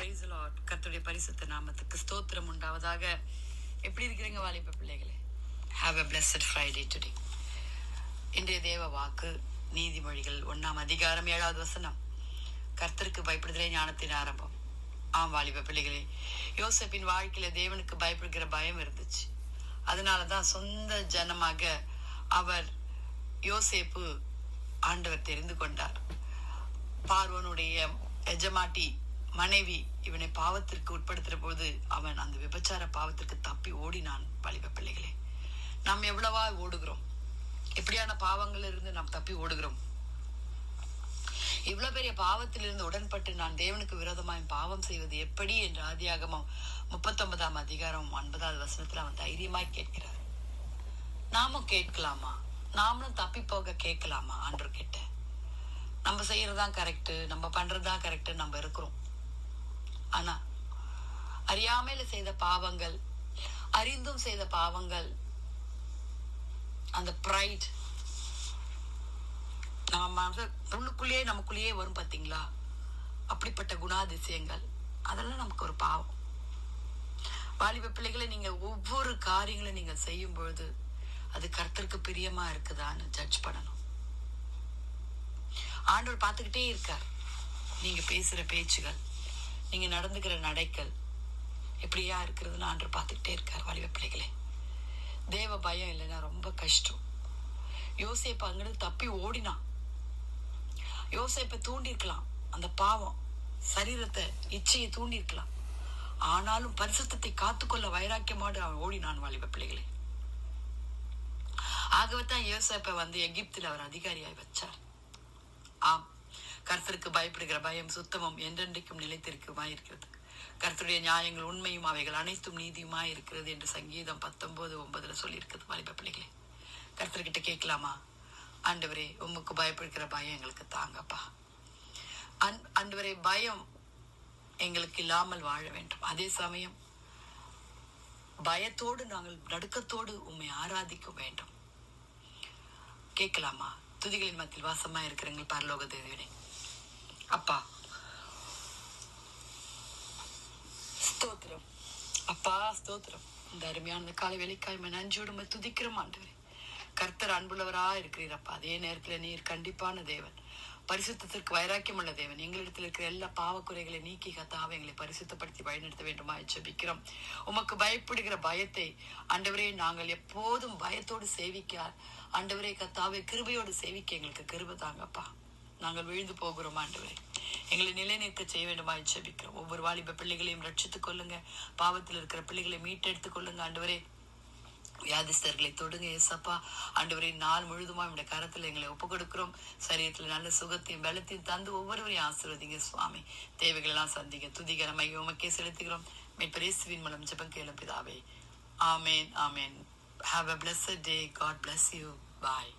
Praise the Lord. கர்த்தருடைய பரிசுத்த நாமத்துக்கு ஸ்தோத்திரம் உண்டாவதாக. எப்படி இருக்கிறீங்க வாலிப பிள்ளைகளே? Have a blessed Friday today. இன்றைய தேவ வாக்கு நீதிமொழிகள் 1ஆம் அதிகாரம் 7வது வசனம். கர்த்தருக்கு பயப்படுதலே ஞானத்தின் ஆரம்பம். ஆம் வாலிப பிள்ளைகளே, யோசேப்பின் வாழ்க்கையில தேவனுக்கு பயப்படுகிற பயம் இருந்துச்சு. அதனாலதான் சொந்த ஜனமாக அவர் யோசேப்பு ஆண்டவர் தெரிந்து கொண்டார். பார்வோனுடைய எஜமாட்டி மனைவி இவனை பாவத்திற்கு உட்படுத்துற போது அவன் அந்த விபச்சார பாவத்திற்கு தப்பி ஓடினான். வாலிப பிள்ளைகளே, நாம் எவ்வளவா ஓடுகிறோம், எப்படியான பாவங்கள் இருந்து நாம் தப்பி ஓடுகிறோம். இவ்வளவு பெரிய பாவத்திலிருந்து உடன்பட்டு நான் தேவனுக்கு விரோதமாய் பாவம் செய்வது எப்படி என்று ஆதியாகமம் 39ஆம் அதிகாரம் 9வது வசனத்துல அவன் தைரியமாய் கேட்கிறார். நாமும் கேட்கலாமா? நாமளும் தப்பி போக கேட்கலாமா? ஆண்டவர் கிட்ட நம்ம செய்யறதுதான் கரெக்ட், நம்ம பண்றதுதான் கரெக்ட் நம்ம இருக்கிறோம். ஆனா அறியாமையில செய்த பாவங்கள், அறிந்தும் செய்த பாவங்கள், அந்த பிரைட் நம்ம உள்ளுக்குள்ளேயே நமக்குள்ளேயே வரும் பாத்தீங்களா? அப்படிப்பட்ட குணாதிசயங்கள் அதெல்லாம் நமக்கு ஒரு பாவம். வாலிப பிள்ளைகளை நீங்க ஒவ்வொரு காரியங்களும் நீங்க செய்யும் பொழுது அது கர்த்தருக்கு பிரியமா இருக்குதான்னு ஜட்ஜ் பண்ணணும். ஆண்டவர் பார்த்துக்கிட்டே இருக்கார். நீங்க பேசுற பேச்சுகள், நீங்க நடந்துக்கிற நடைகள் எப்படியா இருக்கிறதுன்னு ஆண்டவர் பார்த்துக்கிட்டே இருக்கார். வாலிப பிள்ளைகளே, தேவ பயம் இல்லைன்னா ரொம்ப கஷ்டம். யோசேப்பு அங்கிருந்து தப்பி ஓடினான். யோசேப்பை தூண்டி இருக்கலாம், அந்த பாவம் சரீரத்தை இச்சையை தூண்டி இருக்கலாம். ஆனாலும் பரிசுத்தத்தை காத்துக்கொள்ள வைராக்கியமாடு அவன் ஓடினான். வாலிப பிள்ளைகளே, ஆகவேத்தான் யோசேப்பை எகிப்தில் அவர் அதிகாரியாய் வச்சார். ஆம், கர்த்தருக்கு பயப்படுகிற பயம் சுத்தமும் என்றென்றைக்கும் நிலைத்திருக்குமாய் இருக்கிறது. கர்த்தருடைய நியாயங்கள் உண்மையும் அவைகள் அனைத்தும் நீதியுமாய் இருக்கிறது என்று சங்கீதம் 19:9 சொல்லி இருக்குது. வாலிப பிள்ளைகளே, கர்த்தர்கிட்ட கேட்கலாமா? ஆண்டவரே, உமக்கு பயப்படுகிற பயம் எங்களுக்கு தாங்கப்பா. ஆண்டவரே, பயம் எங்களுக்கு இல்லாமல் வாழ வேண்டும். அதே சமயம் பயத்தோடு நாங்கள் நடுக்கத்தோடு உம்மை ஆராதிக்க வேண்டும். கேட்கலாமா? துதிகளின் மத்தியில் வாசமா இருக்கிறவங்க பரலோக தேவனே, அப்பா ஸ்தோத்திரம், அப்பா ஸ்தோத்திரம். இந்த அருமையான காலை வேலைக்காய் நன்றியோடு துதிக்கிறோம். ஆண்டவரே, கர்த்தர் அன்புள்ளவரா இருக்கிறீரப்பா. அதே நேரத்துல நீர் கண்டிப்பான தேவன், பரிசுத்தத்திற்கு வைராக்கியம் உள்ள தேவன். எங்களிடத்தில் இருக்கிற எல்லா பாவக்குறைகளை நீக்கி கத்தாவை எங்களை பரிசுத்தப்படுத்தி வழிநடத்த வேண்டுமா ஜெபிக்கிறோம். உமக்கு பயப்படுகிற பயத்தை ஆண்டவரே நாங்கள் எப்போதும் பயத்தோடு சேவிக்க, ஆண்டவரே கத்தாவை கிருபையோடு சேவிக்க எங்களுக்கு கிருபை தாங்கப்பா. நாங்கள் விழுந்து போகிறோம் ஆண்டவரே, எங்களை நிலைநிற்க செய்ய வேண்டுமா ஜெபிக்கிறோம். ஒவ்வொரு வாலிப பிள்ளைகளையும் ரட்சித்துக் கொள்ளுங்க. பாவத்தில் இருக்கிற பிள்ளைகளை மீட்டெடுத்துக் கொள்ளுங்க ஆண்டவரே. வியாதிஸ்தர்களை தொடுங்க ஏசப்பா. ஆண்டவரே, நாள் முழுதுமா இந்த கரத்துல எங்களை ஒப்பு கொடுக்கிறோம். சரீரத்துல நல்ல சுகத்தையும் பலத்தையும் தந்து ஒவ்வொருவரையும் ஆசீர்வதிங்க சுவாமி. தேவைகள் எல்லாம் சந்திங்க. துதிகரமை உமக்கே செலுத்துகிறோம். மீட்பரேசுவின் மூலம் ஜெபம் கேளும் பிதாவே. ஆமேன், ஆமேன். Have a blessed day. God bless you. Bye.